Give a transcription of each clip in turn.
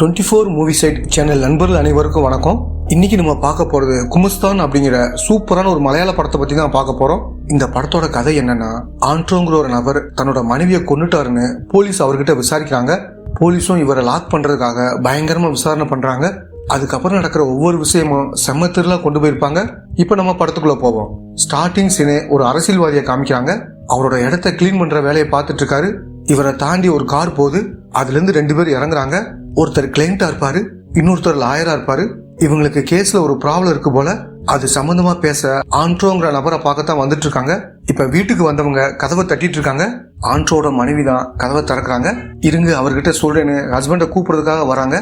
24 movie side channel நண்பர்கள் அனைவருக்கும் வணக்கம். இன்னைக்கு நம்ம பார்க்க போறது குமஸ்தான் அப்படிங்கிற சூப்பரான ஒரு மலையாள படத்தை பத்தி தான் பார்க்க போறோம். இந்த படத்தோட கதை என்னன்னா, ஆண்ட்ரோங்கிற ஒரு நபர் தன்னோட மனைவியை கொன்னுட்டாருன்னு போலீஸ் அவர்கிட்ட விசாரிக்கிறாங்க. போலீஸும் இவரை லாக் பண்றதுக்காக பயங்கரமா விசாரணை பண்றாங்க. அதுக்கப்புறம் நடக்கிற ஒவ்வொரு விஷயமும் செம்ம திருளா கொண்டு போயிருப்பாங்க. இப்ப நம்ம படத்துக்குள்ள போவோம். ஸ்டார்டிங் சீனே ஒரு அரசியல்வாதியை காமிக்கிறாங்க. அவரோட இடத்த கிளீன் பண்ற வேலையை பார்த்துட்டு இருக்காரு. இவரை தாண்டி ஒரு கார் போகுது. அதுல இருந்து 2 பேர் இறங்குறாங்க. ஒருத்தர் கிளைண்டா இருப்பாரு, இன்னொருத்தர் லாயரா இருப்பாரு. இவங்களுக்கு கேஸ்ல ஒரு ப்ராப்ளம் இருக்கு போல. அது சம்பந்தமா பேச ஆண்ட்ரோங்கிற நபரை பார்க்கத்தான் வந்துட்டு இருக்காங்க. இப்ப வீட்டுக்கு வந்தவங்க கதவை தட்டிட்டு இருக்காங்க. ஆண்ட்ரோட மனைவி தான் கதவை திறக்கிறாங்க. இருங்க அவர்கிட்ட சொல்றேன்னு ஹஸ்பண்ட கூப்பிடுறதுக்காக வராங்க.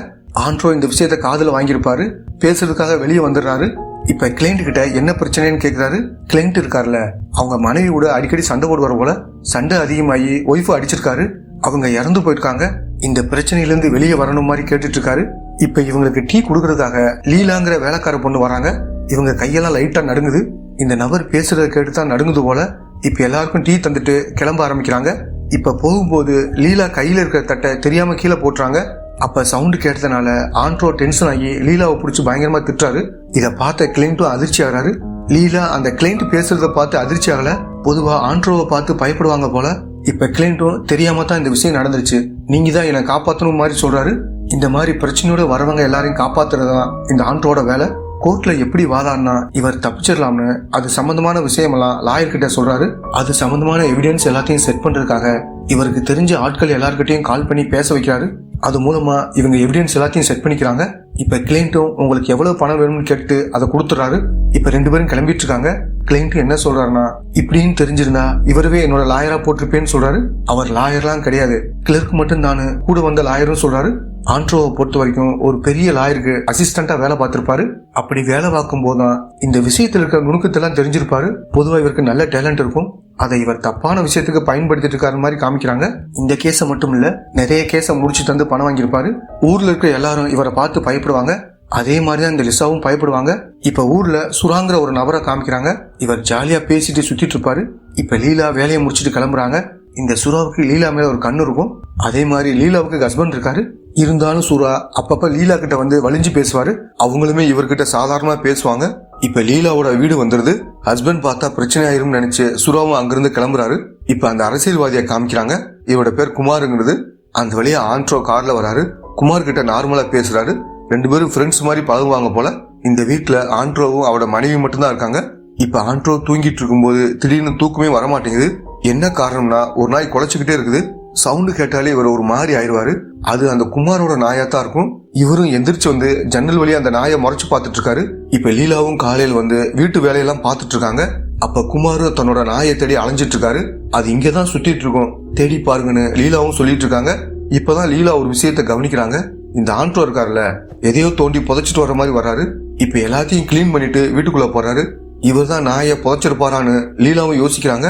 ஆண்ட்ரோ இந்த விஷயத்த காதுல வாங்கியிருப்பாரு. பேசுறதுக்காக வெளியே வந்துடுறாரு. இப்ப கிளைண்ட் கிட்ட என்ன பிரச்சனைன்னு கேக்குறாரு. கிளைண்ட் இருக்காருல, அவங்க மனைவி கூட அடிக்கடி சண்டை போடுவார் போல. சண்டை அதிகமாகி ஒய்ஃபை அடிச்சிருக்காரு. அவங்க இறந்து போயிருக்காங்க. இந்த பிரச்சனையில இருந்து வெளியே வரணும் மாதிரி கேட்டுட்டு இருக்காரு. இப்ப இவங்களுக்கு டீ கொடுக்கறதுக்காக லீலாங்கிற வேலைக்கார பொண்ணு வராங்க. இவங்க கையெல்லாம் லைட்டா நடுங்குது. இந்த நபர் பேசுறத கேட்டுதான் நடுங்குது போல. இப்ப எல்லாருக்கும் டீ தந்துட்டு கிளம்ப ஆரம்பிக்கிறாங்க. இப்ப போகும்போது லீலா கையில இருக்கிற தட்டை தெரியாம கீழே போட்டுறாங்க. அப்ப சவுண்டு கேட்டதுனால ஆண்ட்ரோ டென்ஷன் ஆகி லீலாவை பிடிச்சி பயங்கரமா திட்டுறாரு. இத பார்த்த கிளைண்ட்டும் அதிர்ச்சி ஆகிறாரு. லீலா அந்த கிளைண்ட் பேசுறத பார்த்து அதிர்ச்சி ஆகல. பொதுவா ஆண்ட்ரோவை பார்த்து பயப்படுவாங்க போல. இப்ப கிளைண்ட்டும் தெரியாம தான் இந்த விஷயம் நடந்துருச்சு, நீங்க தான் என்னை காப்பாத்தணும் மாதிரி சொல்றாரு. இந்த மாதிரி பிரச்சனையோட வரவங்க எல்லாரையும் காப்பாத்துறதுதான் இந்த ஆண்ட்ரோட வேலை. கோர்ட்ல எப்படி வாதாடினா இவர் தப்பிச்சிடலாம்னு அது சம்பந்தமான விஷயமெல்லாம் லாயர் கிட்ட சொல்றாரு. அது சம்பந்தமான எவிடன்ஸ் எல்லாத்தையும் செட் பண்றதுக்காக இவருக்கு தெரிஞ்ச ஆட்கள் எல்லார்கிட்டையும் கால் பண்ணி பேச வைக்கிறாரு. அது மூலமா இவங்க எவிடன்ஸ் எல்லாத்தையும் செட் பண்ணிக்கிறாங்க. இப்ப கிளைண்ட்டும் உங்களுக்கு எவ்வளவு பணம் வேணும்னு கேட்டு அதை கொடுத்துறாரு. இப்ப 2 பேரும் கிளம்பிட்டு இருக்காங்க. கிளைண்ட் என்ன சொல்றாருன்னா, இப்படின்னு தெரிஞ்சிருந்தா இவரவே என்னோட லாயரா போட்டிருப்பேன்னு சொல்றாரு. அவர் லாயர்லாம் கிடையாது, கிளர்க் மட்டும் தானு கூட வந்த லாயரும் சொல்றாரு. ஆண்ட்ரோவை பொறுத்த வரைக்கும் ஒரு பெரிய லாயருக்கு அசிஸ்டண்டா வேலை பார்த்திருப்பாரு. அப்படி வேலை பார்க்கும் போதுதான் இந்த விஷயத்துல இருக்கிற நுணுக்கத்தெல்லாம் தெரிஞ்சிருப்பாரு. பொதுவா இவருக்கு நல்ல டேலண்ட் இருக்கும். அதை இவர் தப்பான விஷயத்துக்கு பயன்படுத்திட்டு இருக்காரு மாதிரி காமிக்கிறாங்க. இந்த கேஸை மட்டும் இல்ல, நிறைய கேஸை முடிச்சு தந்து பணம் வாங்கியிருப்பாரு. ஊர்ல இருக்க எல்லாரும் இவரை பார்த்து பயப்படுவாங்க. அதே மாதிரிதான் இந்த லிசாவும் பயப்படுவாங்க. இப்ப ஊர்ல சுராங்கிற ஒரு நபரை காமிக்கிறாங்க. இவர் ஜாலியா பேசிட்டு சுத்திட்டு இருப்பாரு. இப்ப லீலா வேலையை முடிச்சிட்டு கிளம்புறாங்க. இந்த சுறாவுக்கு லீலா மேல ஒரு கண்ணு இருக்கும். அதே மாதிரி லீலாவுக்கு ஹஸ்பண்ட் இருக்காரு. இருந்தாலும் சுரா அப்பப்ப லீலா கிட்ட வந்து வலிஞ்சு பேசுவாரு. அவங்களுமே இவர்கிட்ட சாதாரணமா பேசுவாங்க. இப்ப லீலாவோட வீடு வந்துருது. ஹஸ்பண்ட் பார்த்தா பிரச்சனை ஆயிரும் நினைச்சு சுராவும் அங்கிருந்து கிளம்புறாரு. இப்ப அந்த அரசியல்வாதியை காமிக்கிறாங்க. இவரோட பேர் குமாருங்கிறது. அந்த வழியா ஆண்ட்ரோ கார்ல வராரு. குமார் கிட்ட நார்மலா பேசுறாரு. 2 பேரும் ஃப்ரெண்ட்ஸ் மாதிரி பழகுவாங்க போல. இந்த வீட்டுல ஆண்ட்ரோவும் அவரோட மனைவி மட்டும்தான் இருக்காங்க. இப்ப ஆண்ட்ரோ தூங்கிட்டு இருக்கும்போது திடீர்னு தூக்கமே வரமாட்டேங்குது. என்ன காரணம்னா, ஒரு நாய் குலைச்சுக்கிட்டே இருக்குது. சவுண்டு கேட்டாலே இவர் ஒரு மாதிரி ஆயிடுவாரு. அது அந்த குமாரோட நாயாத்தான் இருக்கும். இவரும் எந்திரிச்சு வந்து ஜன்னல் வழியா அந்த நாயை முறைச்சு பார்த்துட்டு இருக்காரு. இப்ப லீலாவும் காலையில் வந்து வீட்டு வேலையெல்லாம் பார்த்துட்டு இருக்காங்க. அப்ப குமாரும் தன்னோட நாயை தேடி அலைஞ்சிட்டு இருக்காரு. அது இங்கதான் சுத்திட்டு இருக்கும், தேடி பாருங்கன்னு லீலாவும் சொல்லிட்டு இருக்காங்க. இப்பதான் லீலா ஒரு விஷயத்த கவனிக்கிறாங்க. இந்த ஆண்ட்ரோ இருக்காருல்ல, எதையோ தோண்டி புதைச்சிட்டு வர மாதிரி வர்றாரு. இப்ப எல்லாத்தையும் கிளீன் பண்ணிட்டு வீட்டுக்குள்ள போறாரு. இவர் தான் நாயை புதைச்சிருப்பாரான்னு லீலாவும் யோசிக்கிறாங்க.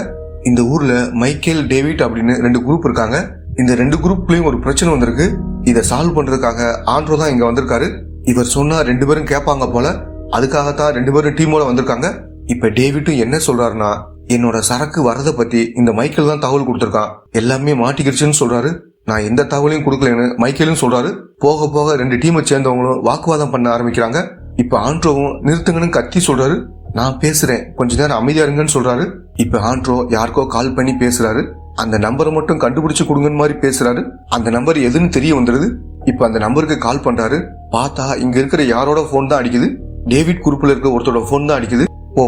இந்த ஊர்ல மைக்கேல், டேவிட் அப்படின்னு 2 குரூப் இருக்காங்க. இந்த 2 குரூப்லயும் ஒரு பிரச்சனை வந்திருக்கு. இதை சால்வ் பண்றதுக்காக ஆண்ட்ரோ தான் இங்க வந்திருக்காரு. இவர் சொன்னா 2 பேரும் கேட்பாங்க போல. அதுக்காகத்தான் 2 பேரும் டீமோட வந்திருக்காங்க. இப்ப டேவிட்டும் என்ன சொல்றாருன்னா, என்னோட சரக்கு வரத பத்தி இந்த மைக்கேல் தான் தகவல் கொடுத்திருக்கான், எல்லாமே மாட்டிக்கிடுச்சுன்னு சொல்றாரு. நான் எந்த தகவலையும் கொடுக்கலன்னு மைக்கேலும் சொல்றாரு. போக போக 2 டீமை சேர்ந்தவங்களும் வாக்குவாதம் பண்ண ஆரம்பிக்கிறாங்க. இப்ப ஆண்ட்ரோவும் நிறுத்துங்கன்னு கத்தி சொல்றாரு. நான் பேசுறேன், கொஞ்ச நேரம் அமைதியா இருங்கன்னு சொல்றாரு. இப்ப ஆண்ட்ரோ யாருக்கோ கால் பண்ணி பேசுறாரு. அந்த நம்பரை மட்டும் கண்டுபிடிச்சு கொடுங்கன்னு மாதிரி பேசுறாரு. அந்த நம்பர் எதுன்னு தெரிய வந்துருது. இப்ப அந்த நம்பருக்கு கால் பண்றாரு. பார்த்தா இங்க இருக்கிற யாரோட போன் தான் அடிக்குது. டேவிட் குரூப்ல இருக்க ஒருத்தரோட போன் தான் அடிக்குது.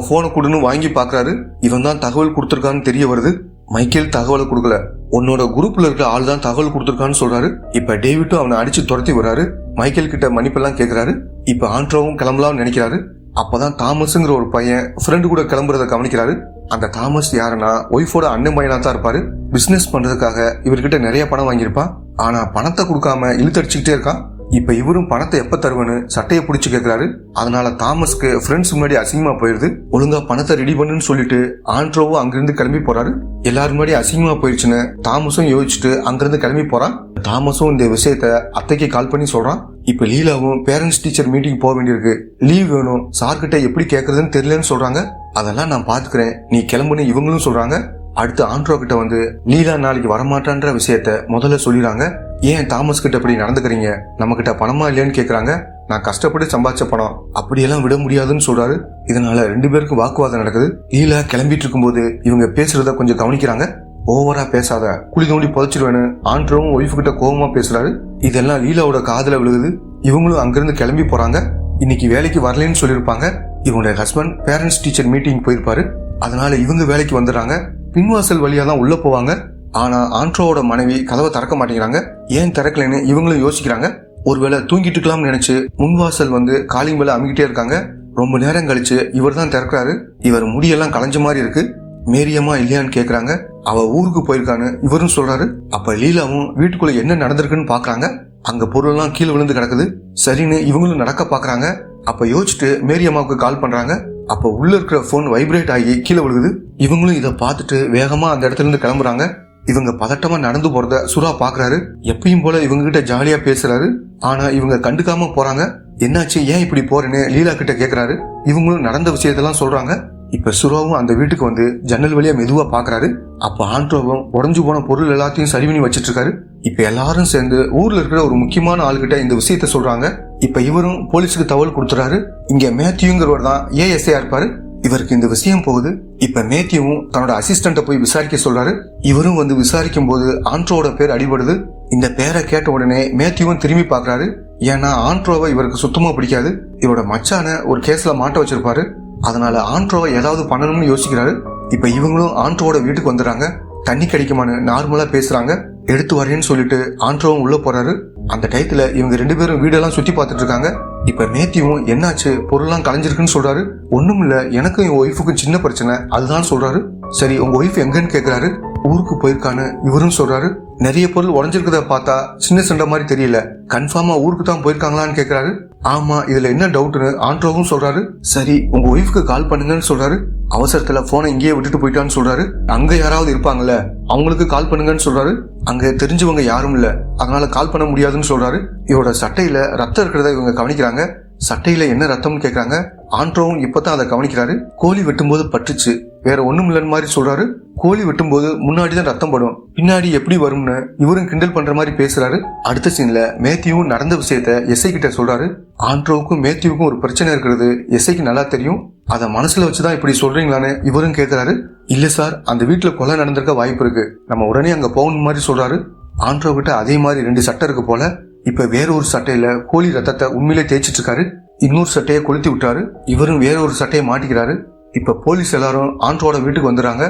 போனை கொடுன்னு வாங்கி பாக்குறாரு. இவன் தான் தகவல் கொடுத்திருக்கான்னு தெரிய வருது. மைக்கேல் தகவலை கொடுக்கல, உன்னோட குரூப்ல இருக்க ஆள் தான் தகவல் கொடுத்திருக்கான்னு சொல்றாரு. இப்ப டேவிட்டும் அவனை அடிச்சு துரத்தி வர்றாரு. மைக்கேல் கிட்ட மன்னிப்பெல்லாம் கேக்குறாரு. இப்ப ஆண்ட்ரோவும் கிளம்பலாம்னு நினைக்கிறாரு. அப்பதான் தாமஸ்ங்கிற ஒரு பையன் ஃப்ரெண்டு கூட கிளம்புறத கவனிக்கிறாரு. அந்த தாமஸ் யாருன்னா ஒய்ஃபோட அண்ணன் பையனா தான் இருப்பாரு. பிசினஸ் பண்றதுக்காக இவர்கிட்ட நிறைய பணம் வாங்கியிருப்பான். ஆனா பணத்தை கொடுக்காம இழுத்தடிச்சுக்கிட்டே இருக்கான். இப்ப இவரும் பணத்தை எப்ப தருவன்னு சட்டையை பிடிச்சு கேட்கிறாரு. அதனால தாமஸ்க்கு ஃப்ரெண்ட்ஸ் முன்னாடி அசிங்கமா போயிருது. ஒழுங்கா பணத்தை ரெடி பண்ணுன்னு சொல்லிட்டு ஆண்ட்ரோவும் அங்கிருந்து கிளம்பி போறாரு. எல்லாரும் முன்னாடி அசிங்கமா போயிடுச்சுன்னு தாமஸும் யோசிச்சுட்டு அங்கிருந்து கிளம்பி போறான். தாமஸும் இந்த விஷயத்த அத்தைக்கு கால் பண்ணி சொல்றான். இப்ப லீலாவும் பேரண்ட்ஸ் டீச்சர் மீட்டிங் போக வேண்டியிருக்கு, லீவ் வேணும், சார்கிட்ட எப்படி கேக்குறதுன்னு தெரியலன்னு சொல்றாங்க. அதெல்லாம் நான் பாத்துக்கிறேன், நீ கிளம்புன்னு இவங்களும் சொல்றாங்க. அடுத்து ஆண்ட்ரோ கிட்ட வந்து லீலா நாளைக்கு வரமாட்டான்ற விஷயத்த முதல்ல சொல்லிடுறாங்க. ஏன் தாமஸ் கிட்ட இப்படி நடந்துக்கிறீங்க, நம்ம கிட்ட பணமா இல்லையான்னு கேக்குறாங்க. நான் கஷ்டப்பட்டு சம்பாதிச்ச பணம், அப்படியெல்லாம் விட முடியாதுன்னு சொல்றாரு. இதனால 2 பேருக்கும் வாக்குவாதம் நடக்குது. லீலா கிளம்பிட்டு இருக்கும்போது இவங்க பேசுறத கொஞ்சம் கவனிக்கிறாங்க. ஓவரா பேசாத, குழி தோண்டி புதைச்சிருவேன்னு ஆண்ட்ரோவும் ஒய்ஃபு கிட்ட கோபமா பேசுறாரு. இதெல்லாம் லீலாவோட காதுல விழுகுது. இவங்களும் அங்கிருந்து கிளம்பி போறாங்க. இன்னைக்கு வேலைக்கு வரலன்னு சொல்லியிருப்பாங்க. இவங்களுடைய ஹஸ்பண்ட் பேரண்ட்ஸ் டீச்சர் மீட்டிங் போயிருப்பாரு. அதனால இவங்க வேலைக்கு வந்துடுறாங்க. பின்வாசல் வழியா தான் உள்ள போவாங்க. ஆனா ஆண்ட்ரோவோட மனைவி கதவை திறக்க மாட்டேங்கிறாங்க. ஏன் திறக்கலன்னு இவங்களும் யோசிக்கிறாங்க. ஒருவேளை தூங்கிட்டு இருக்கலாம்னு நினைச்சு முன்வாசல் வந்து காலிங் பெல்ல அமுக்கிட்டே இருக்காங்க. ரொம்ப நேரம் கழிச்சு இவர் தான் திறக்கிறாரு. இவர் முடியெல்லாம் களைஞ்ச மாதிரி இருக்கு. மேரியம்மா இல்லையான்னு கேக்குறாங்க. அவ ஊருக்கு போயிருக்கான்னு இவரும் சொல்றாரு. அப்ப லீலாவும் வீட்டுக்குள்ள என்ன நடந்திருக்குன்னு பாக்குறாங்க. அங்க பொருள் எல்லாம் கீழே விழுந்து கிடக்குது. சரின்னு இவங்களும் நடக்க பாக்குறாங்க. அப்ப யோசிச்சுட்டு மேரியம்மாவுக்கு கால் பண்றாங்க. அப்ப உள்ள இருக்கிற போன் வைப்ரேட் ஆகி கீழே விழுகுது. இவங்களும் இதை பார்த்துட்டு வேகமா அந்த இடத்துல இருந்து கிளம்புறாங்க. இவங்க பதட்டமா நடந்து போறத சுறா பாக்குறாரு. எப்பயும் போல இவங்க கிட்ட ஜாலியா பேசுறாரு. ஆனா இவங்க கண்டுக்காம போறாங்க. என்னாச்சு, ஏன் இப்படி போறேன்னு லீலா கிட்ட கேக்குறாரு. இவங்களும் நடந்த விஷயத்தெல்லாம் சொல்றாங்க. இப்ப சுறாவும் அந்த வீட்டுக்கு வந்து ஜன்னல் வழியா மெதுவா பாக்குறாரு. அப்ப ஆண்ட்ரோவும் உடஞ்சு போன பொருள் எல்லாத்தையும் சரி பண்ணி வச்சிட்டு இருக்காரு. இப்ப எல்லாரும் சேர்ந்து ஊர்ல இருக்கிற ஒரு முக்கியமான ஆளுகிட்ட இந்த விஷயத்த சொல்றாங்க. இப்ப இவரும் போலீஸுக்கு தகவல் கொடுத்துறாரு. இங்க மேத்யூங்கிறவர் தான் ஏஎஸ்ஐயா இருப்பாரு. இவருக்கு இந்த விஷயம் போகுது. இப்ப மேத்யூவும் தன்னோட அசிஸ்டண்ட போய் விசாரிக்க சொல்றாரு. இவரும் வந்து விசாரிக்கும் போது ஆண்ட்ரோவோட பேர் அடிபடுது. இந்த பேரை கேட்ட உடனே மேத்யூவும் திரும்பி பாக்குறாரு. ஏன்னா ஆண்ட்ரோவை இவருக்கு சுத்தமா பிடிக்காது. இவரோட மச்சான ஒரு கேஸ்ல மாட்ட வச்சிருப்பாரு. அதனால ஆண்ட்ரோவை ஏதாவது பண்ணணும்னு யோசிக்கிறாரு. இப்ப இவங்களும் ஆண்ட்ரோவோட வீட்டுக்கு வந்துடுறாங்க. தண்ணி கிடைக்குமான்னு நார்மலா பேசுறாங்க. எடுத்து வரேன்னு சொல்லிட்டு ஆண்ட்ரோவும் உள்ள போறாரு. அந்த டயத்துல இவங்க 2 பேரும் வீடெல்லாம் சுத்தி பார்த்துட்டு இருக்காங்க. இப்ப மேத்யூவும் என்னாச்சு, பொருள்லாம் கலைஞ்சிருக்குன்னு சொல்றாரு. ஒண்ணும் இல்ல, எனக்கும் என் ஒய்ஃபுக்கும் சின்ன பிரச்சனை, அதுதான் சொல்றாரு. சரி, உங்க ஒய்ஃப் எங்கன்னு கேக்குறாரு. ஊருக்கு போயிருக்கான்னு இவரும் சொல்றாரு. நிறைய பொருள் உடஞ்சிருக்கத பார்த்தா சின்ன சண்டை மாதிரி தெரியல, கன்ஃபார்மா ஊருக்கு தான் போயிருக்காங்களான்னு கேக்குறாரு. ஆமா, இதுல என்ன டவுட்னு ஆண்ட்ரோவும் சொல்றாரு. சரி, உங்க ஒய்ஃப்க்கு கால் பண்ணுங்கன்னு சொல்றாரு. அவசரத்துல போனை இங்கேயே விட்டுட்டு போயிட்டான்னு சொல்றாரு. அங்க யாராவது இருப்பாங்கல்ல, அவங்களுக்கு கால் பண்ணுங்கன்னு சொல்றாரு. அங்க தெரிஞ்சவங்க யாரும் இல்ல, அதனால கால் பண்ண முடியாதுன்னு சொல்றாரு. இவரோட சட்டையில ரத்தம் இருக்கிறத இவங்க கவனிக்கிறாங்க. சட்டையில என்ன ரத்தம்னு கேக்குறாங்க. ஆண்ட்ரோவும் இப்பதான் அதை கவனிக்கிறாரு. கோழி வெட்டும்போது பட்டுச்சு, வேற ஒண்ணும் இல்லைன்னு மாதிரி சொல்றாரு. கோழி வெட்டும்போது முன்னாடிதான் ரத்தம் படும், பின்னாடி எப்படி வரும்னு இவரும் கிண்டல் பண்ற மாதிரி பேசுறாரு. அடுத்த சீன்ல மேத்யூவும் நடந்த விஷயத்த எஸ்ஐ கிட்ட சொல்றாரு. ஆண்ட்ரோவுக்கும் மேத்யூவுக்கும் ஒரு பிரச்சனை இருக்கிறது எஸ்ஐக்கு நல்லா தெரியும். அத மனசுல வச்சுதான் இப்படி சொல்றீங்களான்னு இவரும் கேக்குறாரு. இல்ல சார், அந்த வீட்டுல கொலை நடந்திருக்க வாய்ப்பு இருக்கு, நம்ம உடனே அங்க போகணும் மாதிரி சொல்றாரு. ஆண்ட்ரோ கிட்ட அதே மாதிரி 2 சட்டை இருக்கு போல. இப்ப வேற ஒரு சட்டையில கோழி ரத்தத்தை உண்மையிலே தேய்ச்சிட்டு இருக்காரு. இன்னொரு சட்டையை கொளுத்தி விட்டாரு. இவரும் வேற ஒரு சட்டையை மாட்டிக்கிறாரு. இப்ப போலீஸ் எல்லாரும் ஆண்ட்ரோட வீட்டுக்கு வந்துடுறாங்க.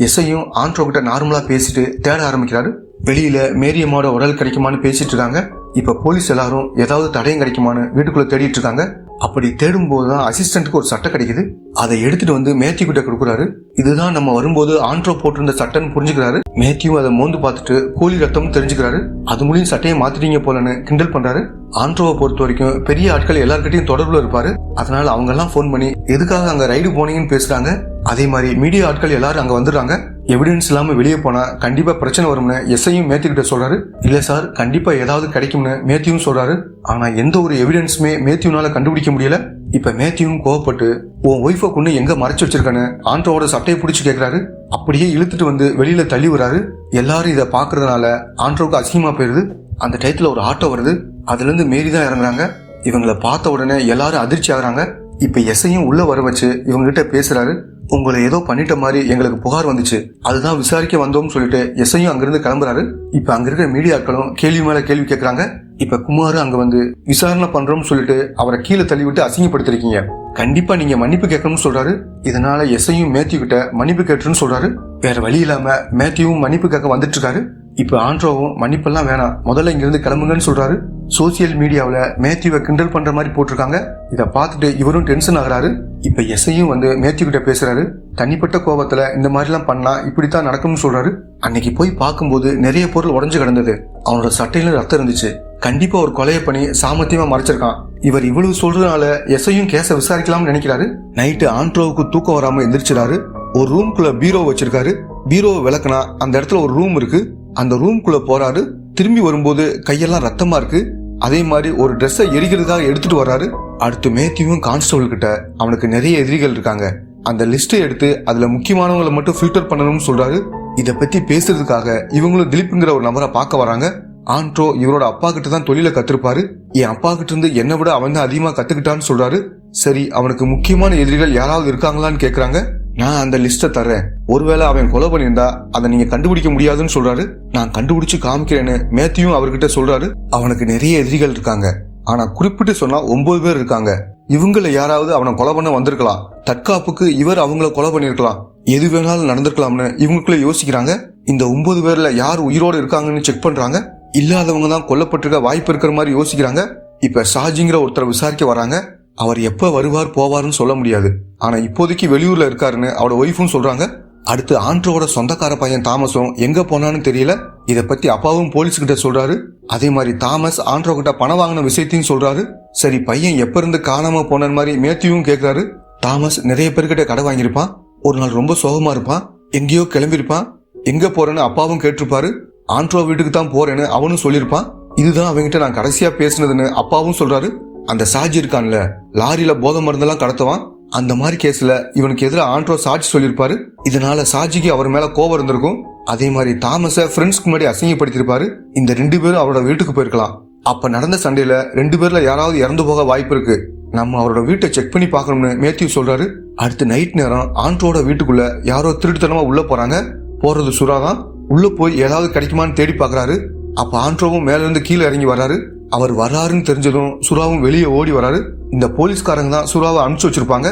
எஸ்ஐயும் ஆண்ட்ரோ கிட்ட நார்மலா பேசிட்டு தேட ஆரம்பிக்கிறாரு. வெளியில மேரியம்மாவோட உடல் கிடைக்குமான்னு பேசிட்டு இருக்காங்க. இப்ப போலீஸ் எல்லாரும் ஏதாவது தடயம் கிடைக்குமான்னு வீட்டுக்குள்ள தேடிட்டு இருக்காங்க. அப்படி தேடும் போதுதான் அசிஸ்டன்ட்டுக்கு ஒரு சட்டை கிடைக்குது. அதை எடுத்துட்டு வந்து மேத்யூ கிட்ட கொடுக்குறாரு. இதுதான் நம்ம வரும்போது ஆண்ட்ரோ போட்டிருந்த சட்டைன்னு புரிஞ்சுக்கிறாரு. மேத்யூ அதை மோந்து பார்த்துட்டு கோழி ரத்தம்னு தெரிஞ்சுக்கிறாரு. அது மூலியம் சட்டையை மாத்திட்டீங்க போலன்னு கிண்டல் பண்றாரு. ஆண்ட்ரோவை பொறுத்த வரைக்கும் பெரிய ஆட்கள் எல்லார்கிட்டையும் தொடர்புல இருப்பாரு. அதனால அவங்க எல்லாம் போன் பண்ணி எதுக்காக அங்க ரைடு போனீங்கன்னு பேசுறாங்க. அதே மாதிரி மீடியா ஆட்கள் எல்லாரும் அங்க வந்துடுறாங்க. எவிடன்ஸ் இல்லாம வெளியே போனா கண்டிப்பா பிரச்சனை வரும்னு எஸ்ஐயும் மேத்யூ கிட்ட சொல்றாரு. இல்ல சார், கண்டிப்பா ஏதாவது கிடைக்கும்னு மேத்யூவும் சொல்றாரு. ஆனா எந்த ஒரு எவிடன்ஸுமே மேத்யூனால கண்டுபிடிக்க முடியல. இப்ப மேத்யூவும் கோவப்பட்டு உன் ஒய்ஃபை கொண்டு எங்க மறைச்சு வச்சிருக்கானு ஆண்ட்ரோவோட சட்டையை பிடிச்சு கேக்குறாரு. அப்படியே இழுத்துட்டு வந்து வெளியில தள்ளி வராரு. எல்லாரும் இதை பாக்குறதுனால ஆண்ட்ரோவுக்கு அசிங்கமா போயிருது. அந்த டயத்துல ஒரு ஆட்டோ வருது. அதுல இருந்து மேரி தான் இறங்குறாங்க. இவங்களை பார்த்த உடனே எல்லாரும் அதிர்ச்சி ஆகுறாங்க. இப்ப எஸ்ஐயும் உள்ள வர வச்சு இவங்க கிட்ட பேசுறாரு. உங்களை ஏதோ பண்ணிட்ட மாதிரி எங்களுக்கு புகார் வந்துச்சு, அதுதான் விசாரிக்க வந்தோம்னு சொல்லிட்டு எஸ்ஐயும் அங்கிருந்து கிளம்புறாரு. இப்ப அங்க இருக்கிற மீடியாக்களும் கேள்வி மேல கேள்வி கேட்கறாங்க. இப்ப குமார் அங்க வந்து விசாரணை பண்றோம்னு சொல்லிட்டு அவரை கீழே தள்ளி விட்டு அசிங்கப்படுத்திருக்கீங்க, கண்டிப்பா நீங்க மன்னிப்பு கேட்கணும்னு சொல்றாரு. இதனால எஸ்ஐயும் மேத்யூ கிட்ட மன்னிப்பு கேட்டுன்னு சொல்றாரு. வேற வழி இல்லாம மேத்யூவும் மன்னிப்பு கேட்க வந்துட்டு இருக்காரு. இப்ப ஆண்ட்ரோவும் மன்னிப்பெல்லாம் வேணாம், முதல்ல இங்க இருந்து கிளம்புங்கன்னு சொல்றாரு. சோசியல் மீடியாவில மேத்யூவை கிண்டல் பண்ற மாதிரி போட்டிருக்காங்க. இதை பார்த்துட்டு இவரும் டென்ஷன் ஆகுறாரு. இப்ப எஸ்ஐயும் வந்து மேத்யூ கிட்ட பேசுறாரு. தனிப்பட்ட கோபத்துல இந்த மாதிரி எல்லாம் பண்ணா இப்படித்தான் நடக்கும்னு சொல்றாரு. அன்னைக்கு போய் பார்க்கும்போது நிறைய பொருள் உடஞ்சு கிடந்தது. அவனோட சட்டையில ரத்தம் இருந்துச்சு. கண்டிப்பா ஒரு கொலையை பண்ணி சாமர்த்தியமா மறைச்சிருக்கான். இவர் இவ்வளவு சொல்றதுனால எஸ்ஐயும் கேஸ விசாரிக்கலாம்னு நினைக்கிறாரு. நைட்டு ஆண்ட்ரோவுக்கு தூக்கம் வராம எந்திரிச்சிடாரு. ஒரு ரூம்குள்ள பீரோ வச்சிருக்காரு. பீரோவை விளக்குனா அந்த இடத்துல ஒரு ரூம் இருக்கு. அந்த ரூம்குள்ள போறாரு. திரும்பி வரும்போது கையெல்லாம் ரத்தமா இருக்கு. அதே மாதிரி ஒரு ட்ரெஸ்ஸை எரிக்கிறதுக்காக எடுத்துட்டு வர்றாரு. அடுத்து மேத்யூவும் கான்ஸ்டபிள் கிட்ட அவனுக்கு நிறைய எதிரிகள் இருக்காங்க, அந்த லிஸ்ட்டை எடுத்து அதுல முக்கியமானவங்களை மட்டும் ஃபில்டர் பண்ணணும்னு சொல்றாரு. இதை பத்தி பேசுறதுக்காக இவங்களும் திலீப்ங்கிற ஒரு நபரை பார்க்க வராங்க. ஆண்ட்ரோ இவரோட அப்பா கிட்ட தான் தொழில கத்திருப்பாரு. என் அப்பா கிட்ட இருந்து என்னை விட அவன் தான் அதிகமா கத்துக்கிட்டான்னு சொல்றாரு. சரி, அவனுக்கு முக்கியமான எதிரிகள் யாராவது இருக்காங்களான்னு கேக்குறாங்க. நான் அந்த லிஸ்ட தர்றேன், ஒருவேளை அவன் கொலை பண்ணியிருந்தா அதை நீங்க கண்டுபிடிக்க முடியாதுன்னு சொல்றாரு. நான் கண்டுபிடிச்சு காமிக்கிறேன்னு மேத்யூவும் அவர்கிட்ட சொல்றாரு. அவனுக்கு நிறைய எதிரிகள் இருக்காங்க, ஆனா குறிப்பிட்டு சொன்னா 9 பேர் இருக்காங்க. இவங்கள யாராவது அவனை கொலை பண்ண வந்திருக்கலாம், தற்காப்புக்கு இவர் அவங்கள கொலை பண்ணிருக்கலாம், எது வேணாலும் நடந்திருக்கலாம்னு இவங்களுக்குள்ள யோசிக்கிறாங்க. இந்த 9 பேர்ல யார் உயிரோடு இருக்காங்கன்னு செக் பண்றாங்க. இல்லாதவங்க தான் கொல்லப்பட்டிருக்க வாய்ப்பு இருக்கிற மாதிரி யோசிக்கிறாங்க. இப்ப ஷாஜிங்கிற ஒருத்தரை விசாரிக்க வராங்க. அவர் எப்ப வருவார் போவார்னு சொல்ல முடியாது, ஆனா இப்போதைக்கு வெளியூர்ல இருக்காருன்னு அவரோட ஒய்ஃபும் சொல்றாங்க. அடுத்து ஆண்ட்ரோட சொந்தக்கார பையன் தாமஸும் எங்க போனான்னு தெரியல. இத பத்தி அப்பாவும் போலீஸ் கிட்ட சொல்றாரு. அதே மாதிரி தாமஸ் ஆண்ட்ரோ கிட்ட பணம் வாங்கின விஷயத்தையும் சொல்றாரு. சரி, பையன் எப்ப இருந்து காணாம போன மாதிரி மேத்யூவும் கேக்குறாரு. தாமஸ் நிறைய பேர்கிட்ட கடை வாங்கியிருப்பான், ஒரு நாள் ரொம்ப சோகமா இருப்பான், எங்கேயோ கிளம்பியிருப்பான், எங்க போறேன்னு அப்பாவும் கேட்டிருப்பாரு. ஆண்ட்ரோ வீட்டுக்கு தான் போறேன்னு அவனும் சொல்லியிருப்பான். இதுதான் அவங்கிட்ட நான் கடைசியா பேசினதுன்னு அப்பாவும் சொல்றாரு. அந்த சாட்சி இருக்கான்ல, லாரியில போதை மருந்தெல்லாம் கடத்துவான், அந்த மாதிரி கேஸ்ல இவனுக்கு எதிராக ஆண்ட்ரோ சாட்சி சொல்லியிருப்பாரு. இதனால சாட்சிக்கு அவர் மேல கோபம் இருந்திருக்கும். அதே மாதிரி தாமஸ ஃப்ரெண்ட்ஸ்க்கு முன்னாடி அசிங்கப்படுத்திருப்பாரு. இந்த 2 பேரும் அவரோட வீட்டுக்கு போயிருக்கலாம். அப்ப நடந்த சண்டையில 2 பேர்ல யாராவது இறந்து போக வாய்ப்பு இருக்கு, நம்ம அவரோட வீட்டை செக் பண்ணி பார்க்கணும்னு மேத்யூ சொல்றாரு. அடுத்து நைட் நேரம் ஆண்ட்ரோட வீட்டுக்குள்ள யாரோ திருட்டுத்தனமா உள்ள போறாங்க. போறது சுறா தான். உள்ள போய் ஏதாவது கிடைக்குமான்னு தேடி பாக்குறாரு. அப்ப ஆண்ட்ரோவும் மேல இருந்து கீழே இறங்கி வராரு. அவர் வராருன்னு தெரிஞ்சதும் சுறாவும் வெளியே ஓடி வராரு. இந்த போலீஸ்காரங்க தான் சுறாவை அனுப்பிச்சு வச்சிருப்பாங்க.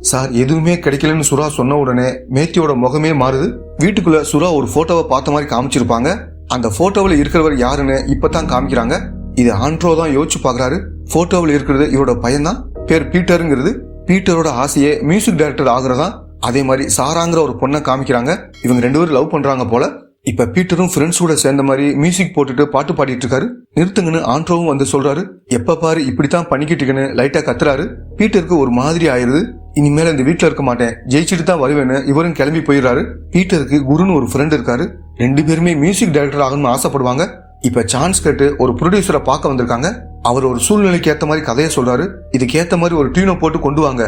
சார், எதுவுமே கிடைக்கலன்னு சுறா சொன்ன உடனே மேத்யூவோட முகமே மாறுது. வீட்டுக்குள்ள சுறா ஒரு போட்டோவை பார்த்த மாதிரி காமிச்சிருப்பாங்க. அந்த போட்டோவில் இருக்கிறவர் யாருன்னு இப்பதான் காமிக்கிறாங்க. இது ஆண்ட்ரோ தான் யோசிச்சு பாக்குறாரு. போட்டோவில் இருக்கிறது இவரோட பையன் தான், பேர் பீட்டருங்கிறது. பீட்டரோட ஆசையே மியூசிக் டைரக்டர் ஆகுறதா. அதே மாதிரி சாராங்கிற ஒரு பொண்ணை காமிக்கிறாங்க. இவங்க 2 பேரும் லவ் பண்றாங்க போல. இப்ப பீட்டரும் ஃப்ரெண்ட்ஸோட சேர்ந்த மாதிரி மியூசிக் போட்டுட்டு பாட்டு பாடிட்டு இருக்காரு. நிறுத்துங்கன்னு ஆண்ட்ரோவும் வந்து சொல்றாரு. எப்ப பாரு இப்படித்தான் பண்ணிக்கிட்டு இருக்குன்னு லைட்டா கத்துறாரு. பீட்டருக்கு ஒரு மாதிரி ஆயிருது. இனிமேல இந்த வீட்டுல இருக்க மாட்டேன், ஜெயிச்சுட்டு தான் வருவேன்னு இவரும் கிளம்பி போயிடுறாரு. பீட்டருக்கு குருன்னு ஒரு ஃப்ரெண்ட் இருக்காரு. 2 பேருமே மியூசிக் டைரக்டர் ஆகணும்னு ஆசைப்படுவாங்க. இப்ப சான்ஸ் கேட்டு ஒரு ப்ரொடியூசரை பார்க்க வந்திருக்காங்க. அவர் ஒரு சூழ்நிலைக்கு ஏத்த மாதிரி கதையை சொல்றாரு. இதுக்கு ஏத்த மாதிரி ஒரு டியூனை போட்டு கொண்டு வாங்க,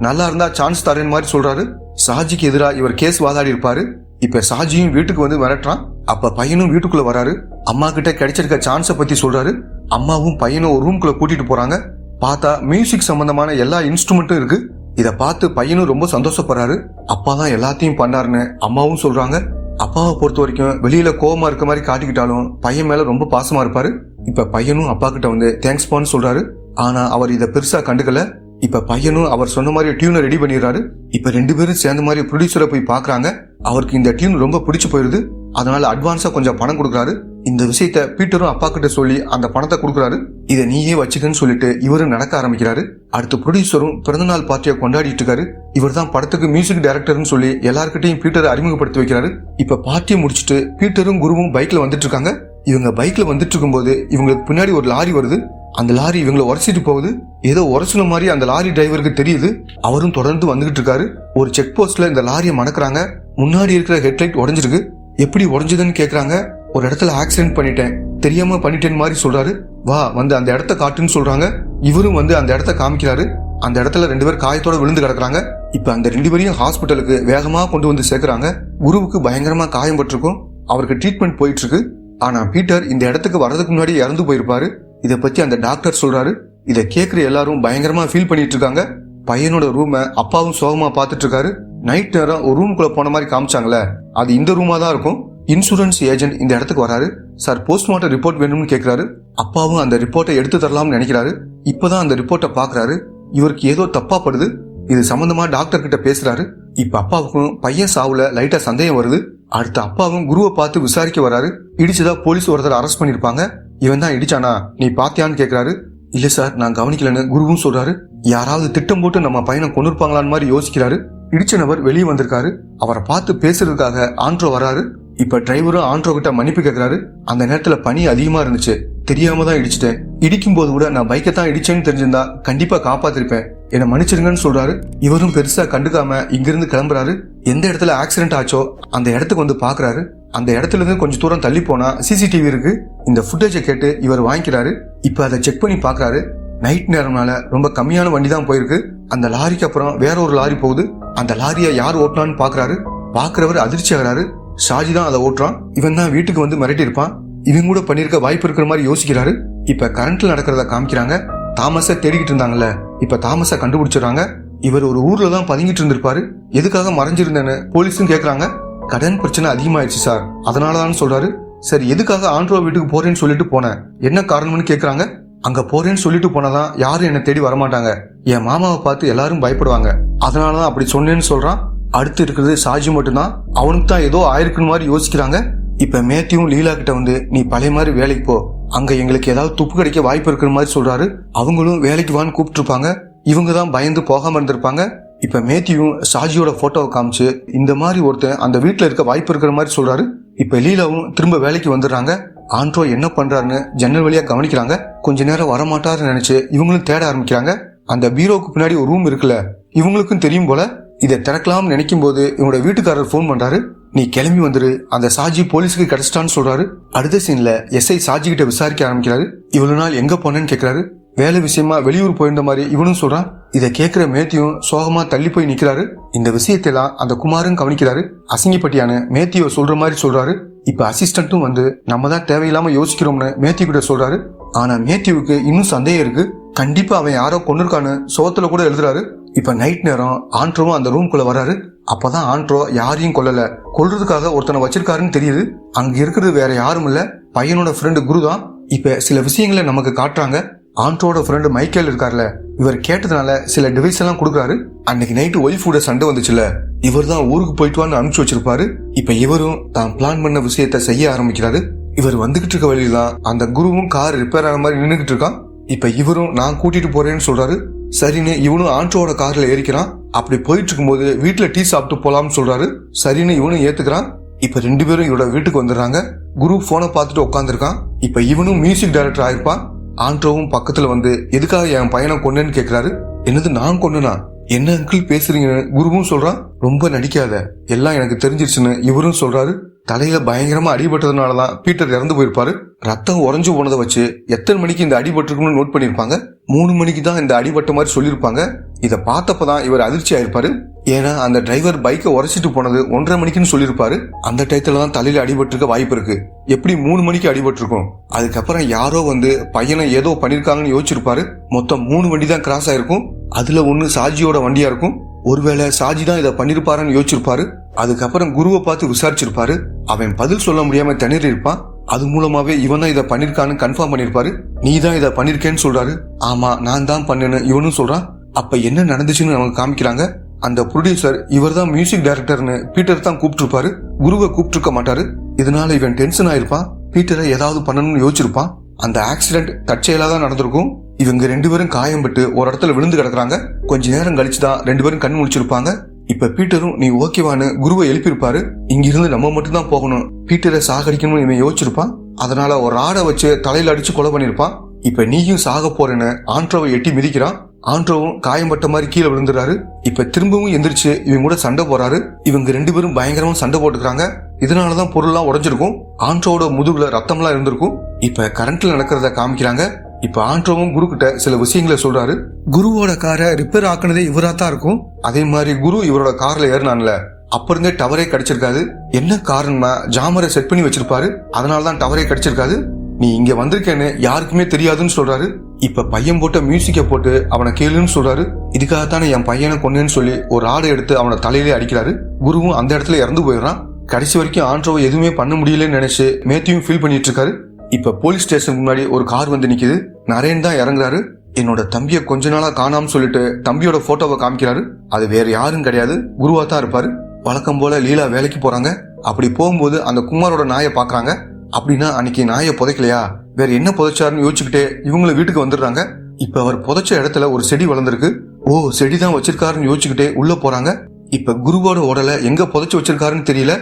நல்லா இருந்தா சான்ஸ் தரேன் மாதிரி சொல்றாரு. ஷாஜிக்கு எதிராக இவர் கேஸ் வாதாடி இருப்பாரு. இப்ப ஷாஜியும் வீட்டுக்கு வந்து மிரட்டுறான். அப்ப பையனும் வீட்டுக்குள்ள வராரு. அம்மா கிட்ட கிடைச்சிருக்க சான்ஸ பத்தி சொல்றாரு. அம்மாவும் பையனும் ஒரு ரூம்குள்ள கூட்டிட்டு போறாங்க. பார்த்தா மியூசிக் சம்பந்தமான எல்லா இன்ஸ்ட்ருமெண்ட்டும் இருக்கு. இத பார்த்து பையனும் ரொம்ப சந்தோஷப்படுறாரு. அப்பா தான் எல்லாத்தையும் பண்ணாருன்னு அம்மாவும் சொல்றாங்க. அப்பாவை பொறுத்த வரைக்கும் வெளியில கோவமா இருக்க மாதிரி காட்டிக்கிட்டாலும் பையன் மேல ரொம்ப பாசமா இருப்பாரு. இப்ப பையனும் அப்பா கிட்ட வந்து தேங்க்ஸ் பான்னு சொல்றாரு. ஆனா அவர் இத பெருசா கண்டுக்கல. இப்ப பையனும் அவர் சொன்ன மாதிரி டியூனை ரெடி பண்ணிடுறாரு. இப்ப 2 பேரும் சேர்ந்த மாதிரி ப்ரொடியூசரை போய் பாக்குறாங்க. அவருக்கு இந்த டியூன் ரொம்ப பிடிச்சு போயிருது. அதனால அட்வான்ஸா கொஞ்சம் பணம் கொடுக்குறாரு. இந்த விஷயத்த பீட்டரும் அப்பா கிட்ட சொல்லி அந்த பணத்தை கொடுக்குறாரு. இதை நீயே வச்சுக்கன்னு சொல்லிட்டு இவரும் நடக்க ஆரம்பிக்கிறாரு. அடுத்து ப்ரொடியூசரும் பிறந்தநாள் பார்ட்டியை கொண்டாடிட்டு இருக்காரு. இவர் தான் படத்துக்கு மியூசிக் டைரக்டர்னு சொல்லி எல்லார்கிட்டையும் பீட்டரை அறிமுகப்படுத்தி வைக்கிறாரு. இப்ப பார்ட்டியை முடிச்சுட்டு பீட்டரும் குருவும் பைக்ல வந்துட்டு இருக்காங்க. இவங்க பைக்ல வந்துட்டு இருக்கும்போது இவங்களுக்கு பின்னாடி ஒரு லாரி வருது. அந்த லாரி இவங்களை உரசிட்டு போகுது. ஏதோ உரசுன மாதிரி அந்த லாரி டிரைவருக்கு தெரியுது. அவரும் தொடர்ந்து வந்துகிட்டு இருக்காரு. ஒரு செக் போஸ்ட்ல இந்த லாரியை மடக்குறாங்க. முன்னாடி இருக்கிற ஹெட்லைட் உடஞ்சிருக்கு. எப்படி உடஞ்சதுன்னு கேக்குறாங்க. ஒரு இடத்துல ஆக்சிடென்ட் பண்ணிட்டேன், தெரியாம பண்ணிட்டேன்னு மாதிரி சொல்றாரு. வா வந்து அந்த இடத்த காட்டுன்னு சொல்றாங்க. இவரும் வந்து அந்த இடத்த காமிக்கிறாரு. அந்த இடத்துல 2 பேர் காயத்தோட விழுந்து கிடக்குறாங்க. இப்ப அந்த 2 பேரையும் ஹாஸ்பிட்டலுக்கு வேகமா கொண்டு வந்து சேர்க்கறாங்க. குருவுக்கு பயங்கரமா காயம் பட்டிருக்கும். அவருக்கு ட்ரீட்மெண்ட் போயிட்டு இருக்கு. ஆனா பீட்டர் இந்த இடத்துக்கு வர்றதுக்கு முன்னாடி இறந்து போயிருப்பாரு. இத பத்தி அந்த டாக்டர் சொல்றாரு. இத கேக்குற எல்லாரும் பயங்கரமா ஃபீல் பண்ணிட்டு இருக்காங்க. பையனோட ரூமை அப்பாவும் சோகமா பாத்துட்டு இருக்காரு. நைட் நேரம் ஒரு ரூம்குள்ள போன மாதிரி காமிச்சாங்களே, அது இந்த ரூமா தான் இருக்கும். இன்சூரன்ஸ் ஏஜென்ட் இந்த இடத்துக்கு வராரு. சார், போஸ்ட்மார்ட்டம் ரிப்போர்ட் வேணும்னு கேக்குறாரு. அப்பாவும் அந்த ரிப்போர்ட்டை எடுத்து தரலாம்னு நினைக்கிறாரு. இப்பதான் அந்த ரிப்போர்ட்டை பாக்குறாரு. இவருக்கு ஏதோ தப்பா படுது. இது சம்பந்தமா டாக்டர் கிட்ட பேசுறாரு. இப்ப அப்பாவுக்கும் பையன் சாவுல லைட்டா சந்தேகம் வருது. அடுத்த அப்பாவும் குருவை பார்த்து விசாரிக்க வராரு. இடிச்சதா போலீஸ் ஒருத்தர் அரெஸ்ட் பண்ணிருப்பாங்க. இவன் தான் இடிச்சானா, நீ பாத்தியான்னு கேக்குறாரு. இல்ல சார், நான் கவனிக்கலன்னு குருவும் சொல்றாரு. யாராவது திட்டம் போட்டு நம்ம பையனை கொண்டிருப்பாங்களான்னு மாதிரி யோசிக்கிறாரு. இடிச்ச நபர் வெளியே வந்திருக்காரு. அவரை பார்த்து பேசுறதுக்காக ஆண்ட்ரோ வராரு. இப்ப டிரைவரும் ஆண்ட்ரோ கிட்ட மன்னிப்பு கேட்கிறாரு. அந்த நேரத்துல பனி அதிகமா இருந்துச்சு, தெரியாம தான் இடிச்சிட்டேன். இடிக்கும் போது கூட நான் பைக்கை தான் இடிச்சேன்னு தெரிஞ்சிருந்தா கண்டிப்பா காப்பாத்திருப்பேன், என்ன மன்னிச்சிருங்கன்னு சொல்றாரு. இவரும் பெருசா கண்டுக்காம இங்கிருந்து கிளம்புறாரு. எந்த இடத்துல ஆக்சிடென்ட் ஆச்சோ அந்த இடத்துக்கு வந்து பாக்குறாரு. அந்த இடத்துல இருந்து கொஞ்சம் தூரம் தள்ளி போனா சிசிடிவி இருக்கு. இந்த ஃபுட்டேஜை கேட்டு இவர் வாங்கிக்கிறாரு. இப்ப அதை செக் பண்ணி பாக்குறாரு. நைட் நேரம்னால ரொம்ப கம்மியான வண்டி தான் போயிருக்கு. அந்த லாரிக்கு அப்புறம் வேற ஒரு லாரி போகுது. அந்த லாரியை யார் ஓட்டினான்னு பாக்குறாரு. பாக்குறவர் அதிர்ச்சி ஆகிறாரு. ஷாஜி தான் அதை ஓட்டுறான். இவன் தான் வீட்டுக்கு வந்து மிரட்டி இருப்பான். இவங்க கூட பண்ணிருக்க வாய்ப்பு இருக்கிற மாதிரி யோசிக்கிறாரு. இப்ப கரண்ட்ல நடக்கிறத காமிக்கிறாங்க. தாமஸ தேடிக்கிட்டு இருந்தாங்கல்ல, இப்ப தாமஸ கண்டுபிடிச்சிடறாங்க. இவர் ஒரு ஊர்ல தான் பதுங்கிட்டு இருந்திருப்பாரு. எதுக்காக மறைஞ்சிருந்தேன்னு போலீஸும் கேக்குறாங்க. கடன் பிரச்சனை அதிகமாயிடுச்சு சார், அதனாலதான் சொல்றாரு. சரி, எதுக்காக ஆண்ட்ரோ வீட்டுக்கு போறேன்னு சொல்லிட்டு போனேன், என்ன காரணம்னு கேக்குறாங்க. அங்க போறேன்னு சொல்லிட்டு போனதான் யாரும் என்ன தேடி வரமாட்டாங்க, என் மாமாவை பார்த்து எல்லாரும் பயப்படுவாங்க, அதனாலதான் அப்படி சொன்னேன்னு சொல்றான். அடுத்து இருக்கிறது சாஜி மட்டும்தான். அவனுக்கு தான் ஏதோ ஆயிருக்குன்னு மாதிரி யோசிக்கிறாங்க. இப்ப மேத்யூவும் லீலா கிட்ட வந்து நீ பழைய மாதிரி வேலைக்கு போ, அங்க எங்களுக்கு ஏதாவது துப்பு கிடைக்க வாய்ப்பு இருக்கிற மாதிரி சொல்றாரு. அவங்களும் வேலைக்கு வான்னு கூப்பிட்டு இருப்பாங்க. இவங்க தான் பயந்து போகாம இருந்திருப்பாங்க. இப்ப மேத்யூவும் சாஜியோட போட்டோவை காமிச்சு இந்த மாதிரி ஒருத்தன் அந்த வீட்டுல இருக்க வாய்ப்பு இருக்கிற மாதிரி சொல்றாரு. இப்ப லீலாவும் திரும்ப வேலைக்கு வந்துடுறாங்க. ஆண்ட்ரோ என்ன பண்றாருன்னு ஜன்னல் வழியா கவனிக்கிறாங்க. கொஞ்ச நேரம் வரமாட்டாருன்னு நினைச்சு இவங்களும் தேட ஆரம்பிக்கிறாங்க. அந்த பீரோவுக்கு பின்னாடி ஒரு ரூம் இருக்குல்ல, இவங்களுக்கும் தெரியும் போல. இதை திறக்கலாம்னு நினைக்கும் போது இவனோட வீட்டுக்காரர் போன் பண்றாரு. நீ கிளம்பி வந்துரு, அந்த சாஜி போலீஸுக்கு கிடைச்சிட்டான்னு சொல்றாரு. அடுத்த சீன்ல எஸ்ஐ சாஜி கிட்ட விசாரிக்க ஆரம்பிக்கிறாரு. இவ்வளவு நாள் எங்க போனேன்னு கேக்குறாரு. வேலை விஷயமா வெளியூர் போயிருந்த மாதிரி இவனும் சொல்றான். இதை கேட்கிற மேத்யூவும் சோகமா தள்ளி போய் நிக்கிறாரு. இந்த விஷயத்தெல்லாம் அந்த குமாரும் கவனிக்கிறாரு. அசிங்கப்பட்டியான மேத்யூவை சொல்ற மாதிரி சொல்றாரு. இப்ப அசிஸ்டன்ட்டும் வந்து நம்ம தான் தேவையில்லாம யோசிக்கிறோம்னு மேத்யூ கிட்ட சொல்றாரு. ஆனா மேத்யூவுக்கு இன்னும் சந்தேகம் இருக்கு. கண்டிப்பா அவன் யாரோ கொண்டிருக்கான்னு சோத்துல கூட எழுதுறாரு. இப்ப நைட் நேரம் ஆண்ட்ரோவும் அந்த ரூம்குள்ள வராரு. அப்பதான் ஆண்ட்ரோ யாரையும் கொல்லல, கொல்றதுக்காக ஒருத்தனை வச்சிருக்காருன்னு தெரியுது. அங்க இருக்கிறது வேற யாரும் இல்ல, பையனோட ஃப்ரெண்டு குரு தான். இப்ப சில விஷயங்களை நமக்கு காட்டுறாங்க. ஆண்ட்ரோட ஃப்ரெண்டு மைக்கேல் இருக்கார்ல, இவர் கேட்டதுனால சில டிவைஸ் எல்லாம் கொடுக்குறாரு. அன்னைக்கு நைட்டு ஒய்ஃப் கூட சண்டை வந்துச்சுல, இவர் தான் ஊருக்கு போயிட்டு வான்னு அனுப்பிச்சு வச்சிருப்பாரு. இப்ப இவரும் தான் பிளான் பண்ண விஷயத்த செய்ய ஆரம்பிக்கிறாரு. இவர் வந்துகிட்டு இருக்க வழியில தான் அந்த குருவும் கார் ரிப்பேர் ஆன மாதிரி நின்றுகிட்டு இருக்கான். இப்ப இவரும் நான் கூட்டிட்டு போறேன்னு சொல்றாரு. சரின்னு இவனும் ஆண்ட்ரோட கார்ல ஏறிக்கிறான். அப்படி போயிட்டு இருக்கும்போது வீட்டுல டீ சாப்பிட்டு போலாம்னு சொல்றாரு. சரின்னு இவனும் ஏத்துக்கிறான். இப்ப ரெண்டு பேரும் இவரோட வீட்டுக்கு வந்துடுறாங்க. குரு போனை பார்த்துட்டு உட்காந்துருக்கான். இப்ப இவனும் மியூசிக் டைரக்டர் ஆயிருப்பான். ஆண்ட்ரோவும் பக்கத்துல வந்து எதுக்காக என் பையனை கொன்னேன்னு கேக்குறாரு. என்னது நான் கொன்னனா, என்ன அங்கிள் பேசுறீங்கன்னு குருவும் சொல்றான். ரொம்ப நடிக்காத, எல்லாம் எனக்கு தெரிஞ்சிருச்சுன்னு இவரும் சொல்றாரு. தலையில பயங்கரமா அடிபட்டதுனாலதான் பீட்டர் இறந்து போயிருப்பாரு. ரத்தம் உறைஞ்சு போனதை வச்சு எத்தனை மணிக்கு இந்த அடிபட்டிருக்குன்னு நோட் பண்ணிருப்பாங்க. 3 மணிக்கு தான் இந்த அடிபட்ட மாதிரி சொல்லியிருப்பாங்க. இதை பார்த்தப்பதான் இவர் அதிர்ச்சி ஆயிருப்பாரு. ஏன்னா அந்த டிரைவர் பைக்கை உரைச்சிட்டு போனது 1:30 மணிக்குன்னு சொல்லியிருப்பாரு. அந்த டயத்துல தான் தலையில அடிபட்டிருக்க வாய்ப்பு இருக்கு. எப்படி 3 மணிக்கு அடிபட்டிருக்கும்? அதுக்கப்புறம் யாரோ வந்து பையனை ஏதோ பண்ணிருக்காங்கன்னு யோசிச்சிருப்பாரு. மொத்தம் 3 வண்டி தான் கிராஸ் ஆயிருக்கும். அதுல ஒண்ணு சாஜியோட வண்டியா இருக்கும். ஒருவேளை சாஜி தான் இதை பண்ணிருப்பாருன்னு யோசிச்சிருப்பாரு. அதுக்கப்புறம் குருவை பார்த்து விசாரிச்சிருப்பாரு. அவன் பதில் சொல்ல முடியாம திணறி இருப்பான். அது மூலமாவே இவன் தான் இதை பண்ணிருக்கான்னு கன்ஃபார்ம் பண்ணிருப்பாரு. நீ தான் இதை பண்ணிருக்கேன்னு சொல்றாரு. ஆமா நான் தான் பண்ணேன்னு இவனும் சொல்றான். அப்ப என்ன நடந்துச்சுன்னு நமக்கு காமிக்கிறாங்க. அந்த ப்ரொடியூசர் இவர் தான் மியூசிக் டைரக்டர்னு பீட்டர் தான் கூப்பிட்டுருப்பாரு. குருவை கூப்பிட்டுருக்க மாட்டாரு. இதனால இவன் டென்ஷன் ஆயிருப்பான். பீட்டரை ஏதாவது பண்ணணும்னு யோசிச்சிருப்பான். அந்த ஆக்சிடென்ட் தற்செயலா தான் நடந்திருக்கும். இவங்க 2 பேரும் காயம்பட்டு ஒரு இடத்துல விழுந்து கிடக்குறாங்க. கொஞ்ச நேரம் கழிச்சுதான் 2 பேரும் கண் முழிச்சிருப்பாங்க. இப்ப பீட்டரும் நீ ஓகேவான்னு குருவை எழுப்பியிருப்பாரு. இங்கிருந்து நம்ம மட்டும் தான் போகணும், பீட்டரை சாகடிக்கணும்னு இவன் யோசிச்சிருப்பான். அதனால ஒரு ஆடை வச்சு தலையில அடிச்சு கொலை பண்ணிருப்பான். இப்ப நீயும் சாக போறேன்னு ஆண்ட்ரோவை எட்டி மிதிக்கிறான். ஆண்ட்ரோவும் காயம்பட்ட மாதிரி கீழே விழுந்துறாரு. இப்ப திரும்பவும் எந்திரிச்சு இவங்க கூட சண்டை போறாரு. இவங்க 2 பேரும் பயங்கரமா சண்டை போட்டுக்கிறாங்க. இதனாலதான் பொருள்லாம் உடைஞ்சிருக்கும். ஆண்ட்ரோவோட முதுகுல ரத்தம் எல்லாம் இருந்திருக்கும். இப்ப கரண்ட்ல நடக்கிறத காமிக்கிறாங்க. இப்ப ஆண்ட்ரோவும் குரு கிட்ட சில விஷயங்களை சொல்றாரு. குருவோட காரை ரிப்பேர் ஆக்குனதே இவரா தான் இருக்கும். அதே மாதிரி குரு இவரோட கார்ல ஏறினான்ல, அப்ப இருந்தே டவரே கிடைச்சிருக்காது. என்ன காரணமா ஜாமரை செட் பண்ணி வச்சிருப்பாரு, அதனாலதான் டவரே கிடைச்சிருக்காது. நீ இங்க வந்திருக்கேன்னு யாருக்குமே தெரியாதுன்னு சொல்றாரு. இப்ப பையன் போட்ட மியூசிக்க போட்டு அவனை கேளுன்னு சொல்றாரு. இதுக்காகத்தானே என் பையனை கொன்னேன்னு சொல்லி ஒரு ஆடை எடுத்து அவனை தலையிலே அடிக்கிறாரு. குருவும் அந்த இடத்துல இறந்து போயிடுறான். கடைசி வரைக்கும் ஆண்ட்ரோவை எதுவுமே பண்ண முடியலன்னு நினைச்சு மேத்யூவும் ஃபீல் பண்ணிட்டு இருக்காரு. இப்ப போலீஸ் ஸ்டேஷனுக்கு முன்னாடி ஒரு கார் வந்து நிக்குது. நரேன் தான் இறங்குறாரு. என்னோட தம்பியை கொஞ்ச நாளா காணாம சொல்லிட்டு தம்பியோட போட்டோவை காமிக்கிறாரு. அது வேற யாரும் கிடையாது, குருவா தான் இருப்பாரு. வழக்கம் போல லீலா வேலைக்கு போறாங்க. அப்படி போகும்போது அந்த குமாரோட நாயை பாக்குறாங்க. அப்படின்னா அன்னைக்கு நாயை புதைக்கலையா, வேற என்ன புதைச்சாருன்னு யோசிச்சுக்கிட்டே இவங்களும் வீட்டுக்கு வந்துடுறாங்க. இப்ப அவர் புதைச்ச இடத்துல ஒரு செடி வளர்ந்துருக்கு. ஓ, செடிதான் வச்சிருக்காருன்னு யோசிச்சுக்கிட்டே உள்ள போறாங்க. இப்ப குருவோட உடலை எங்க புதைச்சு வச்சிருக்காருன்னு தெரியல.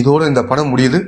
இதோட இந்த படம் முடியுது.